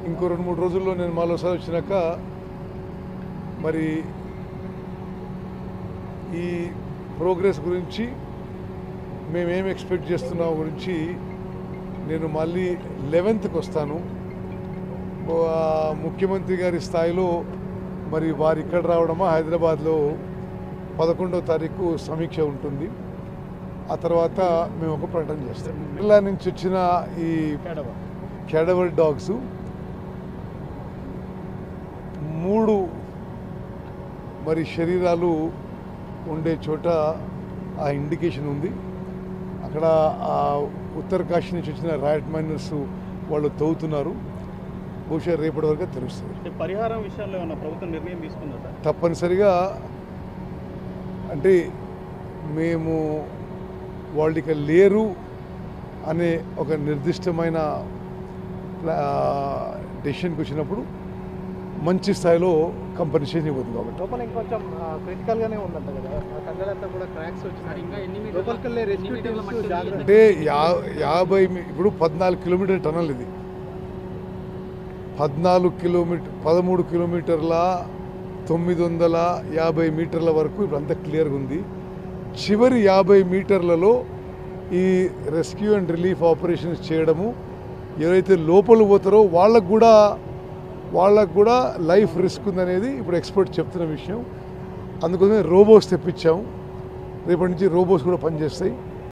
ఇంకో 2-3 రోజుల్లో నేను మరోసారి వచ్చినాక మరి ఈ ప్రోగ్రెస్ గురించి మేమేం ఎక్స్పెక్ట్ చేస్తున్నాం గురించి నేను మళ్ళీ 11th వస్తాను. ముఖ్యమంత్రి గారి స్థాయిలో మరి వారు ఇక్కడ రావడమా, హైదరాబాద్లో 11వ తారీఖు సమీక్ష ఉంటుంది. ఆ తర్వాత మేము ఒక ప్రకటన చేస్తాం. కేరళ నుంచి వచ్చిన ఈ క్యాడవర్ డాగ్స్ 3 మరి శరీరాలు ఉండే చోట ఆ ఇండికేషన్ ఉంది. అక్కడ ఆ ఉత్తరకాశీ నుంచి వచ్చిన ర్యాట్ మైనర్స్ వాళ్ళు తవ్వుతున్నారు. బహుశా రేపటి వరకు తెలుస్తుంది. పరిహారం విషయాల్లో ఏమైనా ప్రభుత్వం నిర్ణయం తీసుకుందా? తప్పనిసరిగా అంటే మేము వాళ్ళు ఇక లేరు అనే ఒక నిర్దిష్టమైన డెసిషన్కి వచ్చినప్పుడు మంచి స్థాయిలో కంపెన్సేషన్ ఇవ్వదు. కాబట్టి లోపల ఇంకొంచెం క్రిటికల్గానే ఉందంట కదా, కళ్ళంతా కూడా క్రాక్స్ వచ్చినాయి. లోపలికెళ్ళే రెస్క్యూ టీమ్స్ జాగ్రత్త అంటే 50 ఇప్పుడు 14 కిలోమీటర్ టనల్ ఇది. 13 కిలోమీటర్ల 950 మీటర్ల వరకు ఇప్పుడు అంతా క్లియర్గా ఉంది. చివరి 50 మీటర్లలో ఈ రెస్క్యూ అండ్ రిలీఫ్ ఆపరేషన్స్ చేయడము, ఎవరైతే లోపల పోతారో వాళ్ళకు కూడా లైఫ్ రిస్క్ ఉందనేది ఇప్పుడు ఎక్స్పర్ట్ చెప్తున్న విషయం. అందుకోసమే రోబోస్ తెప్పించాము. రేపటి నుంచి రోబోస్ కూడా పనిచేస్తాయి.